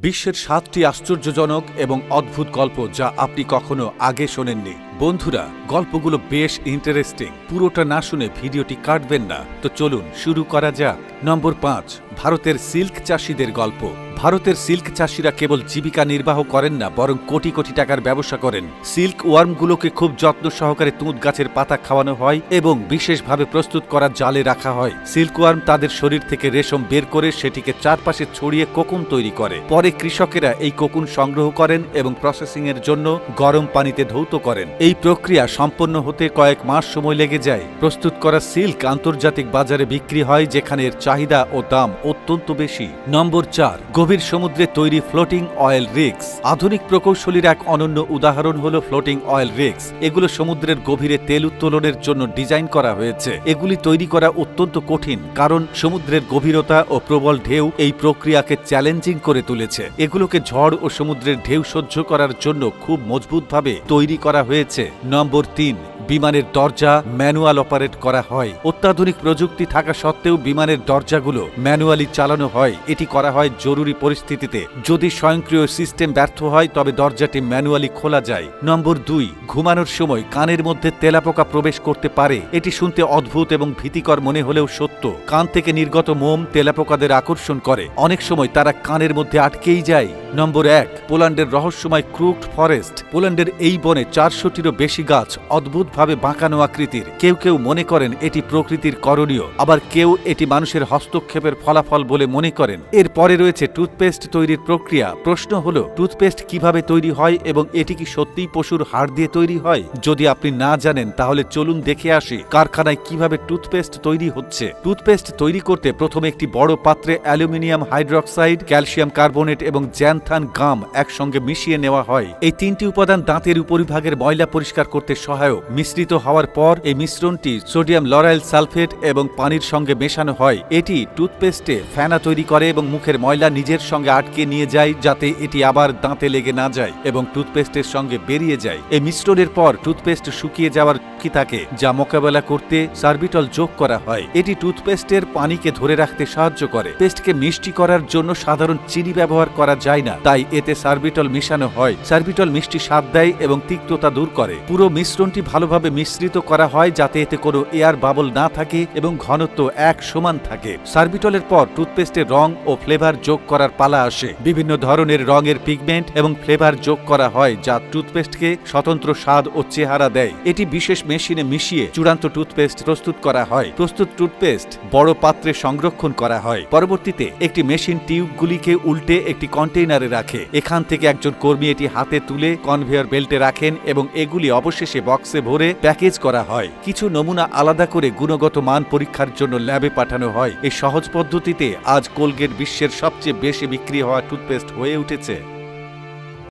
বিশ্বের ৭টি আশ্চর্যজনক এবং অদ্ভুত গল্প যা আপনি কখনো আগে শোনেননি। বন্ধুরা, গল্পগুলো বেশ ইন্টারেস্টিং। পুরোটা না শুনে ভিডিওটি কাটবেন না। তো চলুন শুরু করা যাক। নম্বর ৫, ভারতের সিল্ক চাষিদের গল্প। ভারতের সিল্ক চাষিরা কেবল জীবিকা নির্বাহ করেন না, বরং কোটি কোটি টাকার ব্যবসা করেন। সিল্ক ওয়ার্মগুলোকে খুব যত্ন সহকারে তুঁত গাছের পাতা খাওয়ানো হয় এবং বিশেষভাবে প্রস্তুত করা জালে রাখা হয়। সিল্ক ওয়ার্ম তাদের শরীর থেকে রেশম বের করে সেটিকে চারপাশে ছড়িয়ে কোকুন তৈরি করে। পরে কৃষকেরা এই কোকুন সংগ্রহ করেন এবং প্রসেসিং এর জন্য গরম পানিতে ধৌত করেন। এই প্রক্রিয়া সম্পন্ন হতে কয়েক মাস সময় লেগে যায়। প্রস্তুত করা সিল্ক আন্তর্জাতিক বাজারে বিক্রি হয়, যেখানে এর চাহিদা ও দাম অত্যন্ত বেশি। নম্বর ৪, গভীর সমুদ্রে তৈরি ফ্লোটিং অয়েল রিগস। আধুনিক প্রকৌশলীর এক অনন্য উদাহরণ হল ফ্লোটিং অয়েল রিগস। এগুলো সমুদ্রের গভীরে তেল উত্তোলনের জন্য ডিজাইন করা হয়েছে। এগুলি তৈরি করা অত্যন্ত কঠিন, কারণ সমুদ্রের গভীরতা ও প্রবল ঢেউ এই প্রক্রিয়াকে চ্যালেঞ্জিং করে তুলেছে। এগুলোকে ঝড় ও সমুদ্রের ঢেউ সহ্য করার জন্য খুব মজবুতভাবে তৈরি করা হয়েছে। নম্বর ৩, বিমানের দরজা ম্যানুয়াল অপারেট করা হয়। অত্যাধুনিক প্রযুক্তি থাকা সত্ত্বেও বিমানের দরজাগুলো ম্যানুয়ালি চালানো হয়। এটি করা হয় জরুরি পরিস্থিতিতে। যদি স্বয়ংক্রিয় সিস্টেম ব্যর্থ হয় তবে দরজাটি ম্যানুয়ালি খোলা যায়। নম্বর ২, ঘুমানোর সময় কানের মধ্যে তেলাপোকা প্রবেশ করতে পারে। এটি শুনতে অদ্ভুত এবং ভীতিকর মনে হলেও সত্য। কান থেকে নির্গত মোম তেলাপোকাদের আকর্ষণ করে। অনেক সময় তারা কানের মধ্যে আটকেই যায়। নম্বর ১, পোল্যান্ডের রহস্যময় ক্রুকড ফরেস্ট। পোল্যান্ডের এই বনে ৪০০টিরও বেশি গাছ অদ্ভুতভাবে বাঁকানো আকৃতির। কেউ কেউ মনে করেন এটি প্রকৃতির করণীয়, আবার কেউ এটি মানুষের হস্তক্ষেপের ফলাফল বলে মনে করেন। এর পরে রয়েছে টুথপেস্ট তৈরির প্রক্রিয়া। প্রশ্ন হল, টুথপেস্ট কিভাবে তৈরি হয় এবং এটি কি সত্যিই পশুর হাড় দিয়ে তৈরি হয়? যদি আপনি না জানেন তাহলে চলুন দেখে আসি কারখানায় কিভাবে টুথপেস্ট তৈরি হচ্ছে। টুথপেস্ট তৈরি করতে প্রথমে একটি বড় পাত্রে অ্যালুমিনিয়াম হাইড্রক্সাইড, ক্যালসিয়াম কার্বনেট এবং জ্যানথান গাম একসঙ্গে মিশিয়ে নেওয়া হয়। এই তিনটি উপাদান দাঁতের উপরিভাগের ময়লা পরিষ্কার করতে সহায়ক। মিশ্রিত হওয়ার পর এই মিশ্রণটি সোডিয়াম লরাইল সালফেট এবং পানির সঙ্গে মেশানো হয়। এটি টুথপেস্টে ফেনা তৈরি করে এবং মুখের ময়লা নিজের সঙ্গে আটকে নিয়ে যায়, যাতে এটি আবার দাঁতে লেগে না যায় এবং টুথপেস্টের সঙ্গে বেরিয়ে যায়। এই মিশ্রণের পর টুথপেস্ট শুকিয়ে যাওয়ার ঝুঁকি থাকে, যা মোকাবেলা করতে সার্বিটল যোগ করা হয়। এটি টুথপেস্টের পানিকে ধরে রাখতে সাহায্য করে। পেস্টকে মিষ্টি করার জন্য সাধারণ চিনি ব্যবহার করা যায় না, তাই এতে সার্বিটল মিশানো হয়। সার্বিটল মিষ্টি স্বাদ দেয় এবং তিক্ততা দূর করে। পুরো মিশ্রণটি ভালোভাবে মিশ্রিত করা হয় যাতে এতে কোনো এয়ার বাবল না থাকে এবং ঘনত্ব এক সমান থাকে। সার্বিটলের পর টুথপেস্টের রং ও ফ্লেভার যোগ করার পালা আসে। বিভিন্ন ধরনের রঙের পিগমেন্ট এবং ফ্লেভার যোগ করা হয়, যা টুথপেস্টকে স্বতন্ত্র স্বাদ ও চেহারা দেয়। এটি বিশেষ মেশিনে মিশিয়ে চূড়ান্ত টুথপেস্ট প্রস্তুত করা হয়। প্রস্তুত টুথপেস্ট বড় পাত্রে সংরক্ষণ করা হয়। পরবর্তীতে একটি মেশিন টিউবগুলিকে উল্টে একটি কন্টেইনারে রাখে। এখান থেকে একজন কর্মী এটি হাতে তুলে কনভেয়র বেল্টে রাখেন এবং এগুলি অবশেষে বক্সে ভরে প্যাকেজ করা হয়। কিছু নমুনা আলাদা করে গুণগত মান পরীক্ষার জন্য ল্যাবে পাঠানো হয়। এই সহজ পদ্ধতিতে আজ কোলগেট বিশ্বের সবচেয়ে বেশি বিক্রি হওয়া টুথপেস্ট হয়ে উঠেছে।